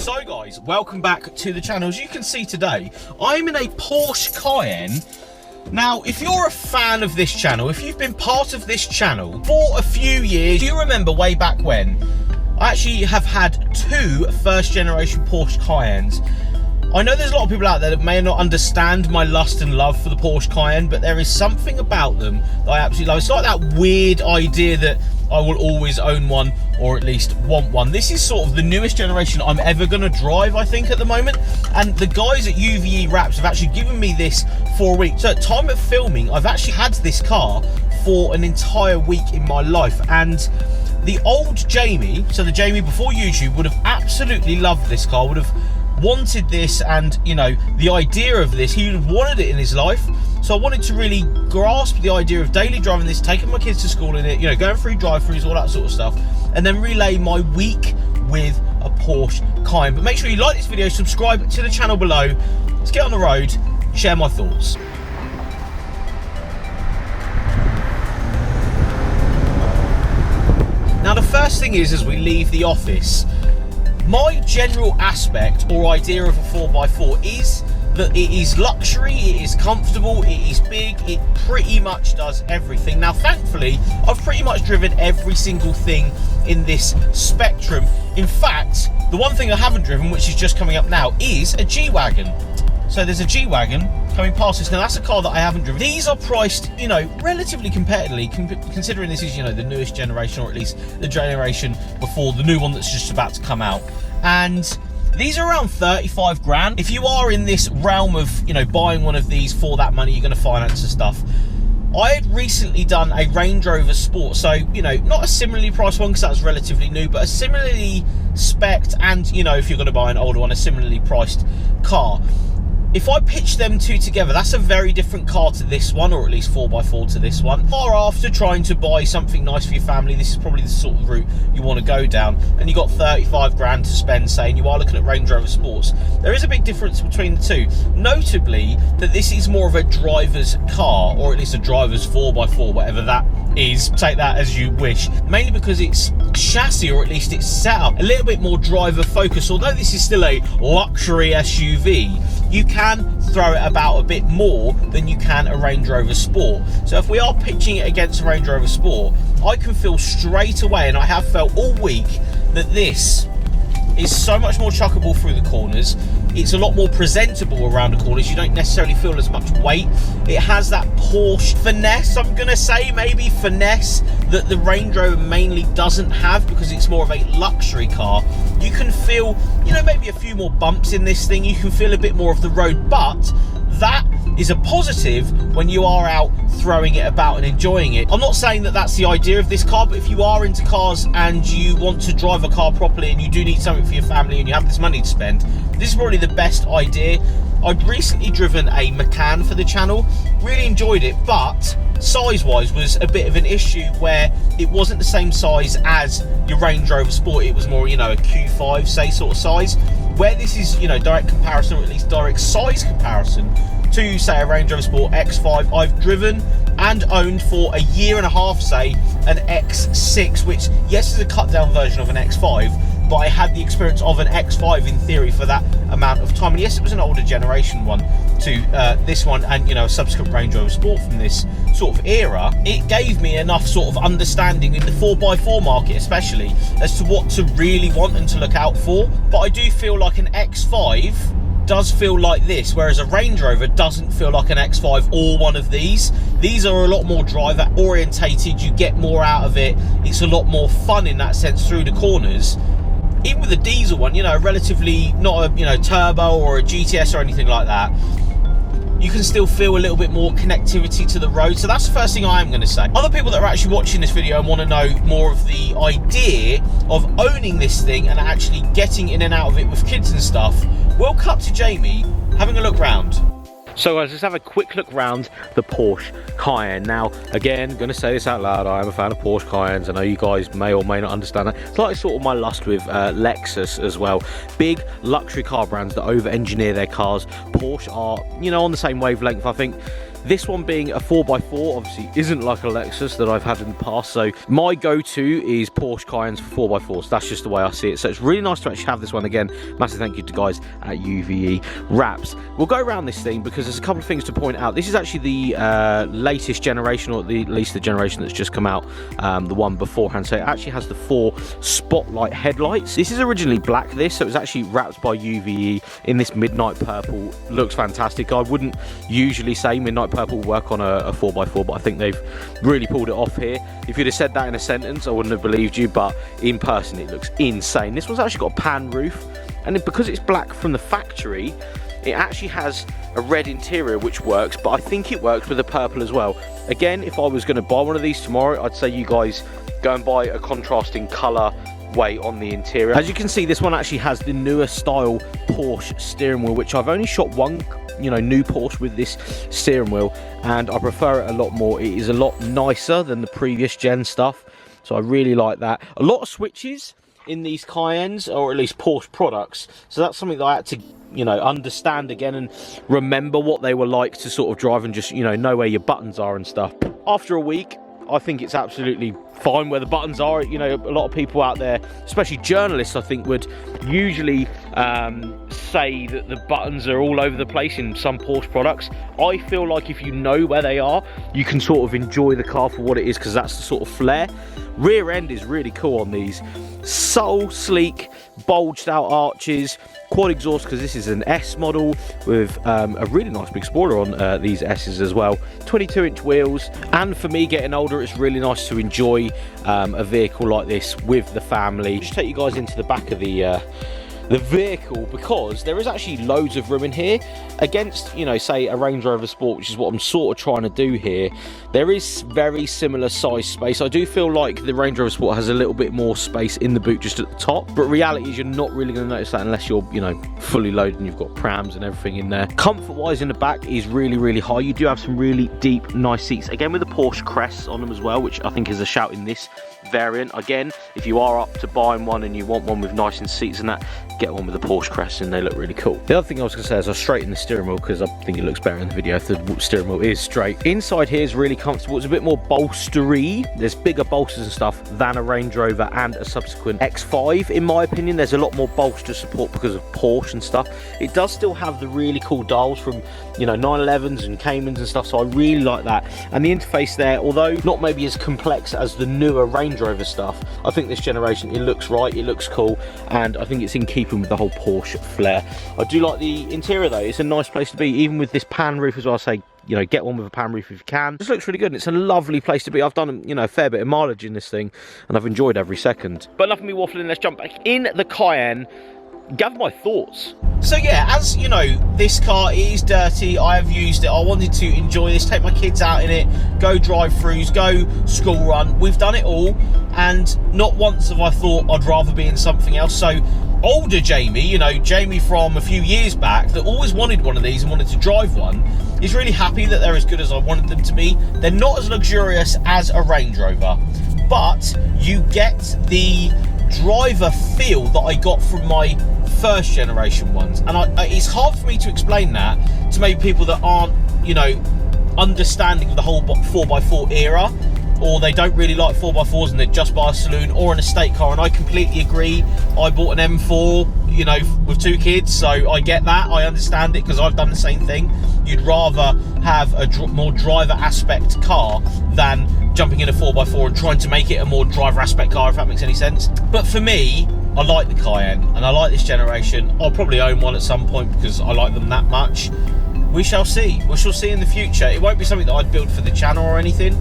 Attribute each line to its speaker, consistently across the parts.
Speaker 1: So guys, welcome back to the channel. As you can see today, I'm in a Porsche Cayenne. Now, if you're a fan of this channel, if you've been part of this channel for a few years, you remember way back when, I actually have had two first generation Porsche Cayennes. I know there's a lot of people out there that may not understand my lust and love for the Porsche Cayenne, but there is something about them that I absolutely love. It's like that weird idea that I will always own one, or at least want one. This is sort of the newest generation I'm ever going to drive, I think, at the moment. And the guys at UVE Wraps have actually given me this for a week. So at time of filming, I've actually had this car for an entire week in my life. And the old Jamie, so the Jamie before YouTube, would have absolutely loved this car, would have wanted this, and you know, the idea of this, he would have wanted it in his life. So I wanted to really grasp the idea of daily driving this, taking my kids to school in it, you know, going through drive-throughs, all that sort of stuff, and then relay my week with a Porsche Cayenne. But make sure you like this video, subscribe to the channel below. Let's get on the road, share my thoughts. Now the first thing is, as we leave the office, my general aspect or idea of a 4x4 is that it is luxury, it is comfortable, it is big, it pretty much does everything. Now thankfully, I've pretty much driven every single thing in this spectrum. In fact, the one thing I haven't driven, which is just coming up now, is a G-Wagon. So there's a G-Wagon coming past us. Now that's a car that I haven't driven. These are priced, you know, relatively competitively, considering this is, you know, the newest generation, or at least the generation before the new one that's just about to come out. And these are around 35 grand. If you are in this realm of, you know, buying one of these for that money, you're going to finance the stuff. I had recently done a Range Rover Sport, so, you know, not a similarly priced one because that was relatively new, but a similarly spec'd and, you know, if you're going to buy an older one, a similarly priced car. If I pitch them two together, that's a very different car to this one, or at least 4x4 to this one. Far after trying to buy something nice for your family, this is probably the sort of route you want to go down, and you got 35 grand to spend, say, and you are looking at Range Rover Sports. There is a big difference between the two, notably that this is more of a driver's car, or at least a driver's 4x4, whatever that is, take that as you wish, mainly because its chassis, or at least its setup, a little bit more driver focused. Although this is still a luxury SUV, you can throw it about a bit more than you can a Range Rover Sport. So if we are pitching it against a Range Rover Sport, I can feel straight away, and I have felt all week, that this is so much more chuckable through the corners. It's a lot more presentable around the corners. You don't necessarily feel as much weight. It has that Porsche finesse, I'm gonna say, maybe finesse, that the Range Rover mainly doesn't have, because it's more of a luxury car. You can feel, you know, maybe a few more bumps in this thing. You can feel a bit more of the road, but that is a positive when you are out throwing it about and enjoying it. I'm not saying that that's the idea of this car, but if you are into cars and you want to drive a car properly and you do need something for your family and you have this money to spend, this is probably the best idea. I'd recently driven a Macan for the channel, really enjoyed it, but size-wise was a bit of an issue where it wasn't the same size as your Range Rover Sport. It was more, you know, a Q5, say, sort of size, where this is, you know, direct comparison, or at least direct size comparison to, say, a Range Rover Sport X5. I've driven and owned for a year and a half, say, an X6, which, yes, is a cut-down version of an X5, but I had the experience of an X5 in theory for that amount of time. And yes, it was an older generation one to this one, and, you know, a subsequent Range Rover Sport from this sort of era. It gave me enough sort of understanding in the 4x4 market, especially, as to what to really want and to look out for. But I do feel like an X5 does feel like this, whereas a Range Rover doesn't feel like an X5 or one of these. These are a lot more driver orientated, you get more out of it, it's a lot more fun in that sense through the corners. Even with a diesel one, you know, relatively not a, you know, turbo or a GTS or anything like that, you can still feel a little bit more connectivity to the road. So that's the first thing I am going to say. Other people that are actually watching this video and want to know more of the idea of owning this thing and actually getting in and out of it with kids and stuff, we'll cut to Jamie having a look round. So guys, let's have a quick look round the Porsche Cayenne. Now, again, going to say this out loud, I am a fan of Porsche Cayennes. I know you guys may or may not understand that. It's like sort of my lust with Lexus as well. Big luxury car brands that over-engineer their cars. Porsche are, you know, on the same wavelength. I think This one being a 4x4 obviously isn't like a Lexus that I've had in the past, so my go-to is Porsche Cayennes for 4x4s. That's just the way I see it. So it's really nice to actually have this one. Again, massive thank you to guys at UVE Wraps. We'll go around this thing because there's a couple of things to point out. This is actually the latest generation, or at least the generation that's just come out, the one beforehand. So it actually has the 4 spotlight headlights. This is originally black, so it was actually wrapped by UVE in this midnight purple. Looks fantastic. I wouldn't usually say midnight purple will work on a 4x4, but I think they've really pulled it off here. If you'd have said that in a sentence, I wouldn't have believed you, but in person it looks insane. This one's actually got a pan roof, and because it's black from the factory, it actually has a red interior which works, but I think it works with the purple as well. Again, if I was going to buy one of these tomorrow, I'd say you guys go and buy a contrasting colour way on the interior. As you can see, this one actually has the newer style Porsche steering wheel, which I've only shot one new Porsche with this steering wheel, and I prefer it a lot more. It is a lot nicer than the previous gen stuff, so I really like that. A lot of switches in these Cayennes, or at least Porsche products, so that's something that I had to understand again and remember what they were like to sort of drive and just know where your buttons are and stuff. After a week, I think it's absolutely fine where the buttons are. A lot of people out there, especially journalists, I think would usually say that the buttons are all over the place in some Porsche products. I feel like if you know where they are, you can sort of enjoy the car for what it is, because that's the sort of flair. Rear end is really cool on these. So sleek, bulged out arches, quad exhaust, because this is an S model with a really nice big spoiler on these S's as well. 22-inch wheels, and for me getting older, it's really nice to enjoy a vehicle like this with the family. Just take you guys into the back of the vehicle, because there is actually loads of room in here against say a Range Rover Sport, which is what I'm sort of trying to do here. There is very similar size space. I do feel like the Range Rover Sport has a little bit more space in the boot just at the top, but reality is you're not really going to notice that unless you're fully loaded and you've got prams and everything in there. Comfort wise in the back is really high. You do have some really deep nice seats, again with the Porsche crests on them as well, which I think is a shout in this variant. Again, if you are up to buying one and you want one with nice seats and that, get one with the Porsche crest and they look really cool. The other thing I was going to say is I straighten the steering wheel because I think it looks better in the video if the steering wheel is straight. Inside here is really comfortable. It's a bit more bolstery. There's bigger bolsters and stuff than a Range Rover and a subsequent X5 in my opinion. There's a lot more bolster support because of Porsche and stuff. It does still have the really cool dials from 911s and Caymans and stuff, so I really like that. And the interface there, although not maybe as complex as the newer Range Rover stuff, I think this generation, it looks right, it looks cool, and I think it's in keeping with the whole Porsche flair. I do like the interior though. It's a nice place to be, even with this pan roof as well. I say get one with a pan roof if you can. This looks really good, and it's a lovely place to be. I've done a fair bit of mileage in this thing and I've enjoyed every second. But enough of me waffling, let's jump back in the Cayenne, gather my thoughts. So yeah, as you know, this car is dirty. I have used it. I wanted to enjoy this, take my kids out in it, go drive-throughs, go school run. We've done it all, and not once have I thought I'd rather be in something else. So older Jamie, Jamie from a few years back that always wanted one of these and wanted to drive one, is really happy that they're as good as I wanted them to be. They're not as luxurious as a Range Rover, but you get the driver feel that I got from my first generation ones, and it's hard for me to explain that to maybe people that aren't understanding of the whole 4x4 era, or they don't really like 4x4s and they just buy a saloon or an estate car. And I completely agree. I bought an M4 with 2 kids, so I get that, I understand it, because I've done the same thing. You'd rather have a more driver aspect car than jumping in a 4x4 and trying to make it a more driver aspect car, if that makes any sense. But for me, I like the Cayenne and I like this generation. I'll probably own one at some point because I like them that much. We shall see. We shall see in the future. It won't be something that I'd build for the channel or anything,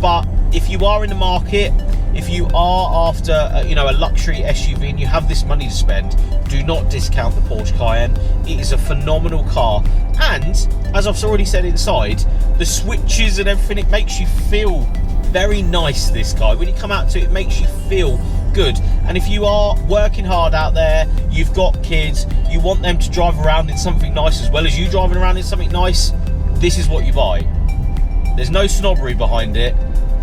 Speaker 1: but if you are in the market, if you are after a luxury SUV and you have this money to spend, do not discount the Porsche Cayenne. It is a phenomenal car, and as I've already said, inside the switches and everything, it makes you feel very nice. This car, when you come out to it, it makes you feel good. And if you are working hard out there, you've got kids, you want them to drive around in something nice as well as you driving around in something nice, this is what you buy. There's no snobbery behind it.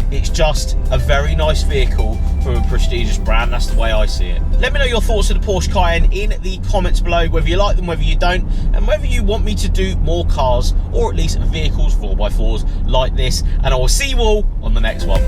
Speaker 1: It's just a very nice vehicle from a prestigious brand. That's the way I see it. Let me know your thoughts of the Porsche Cayenne in the comments below, whether you like them, whether you don't, and whether you want me to do more cars, or at least vehicles 4x4s like this. And I will see you all on the next one.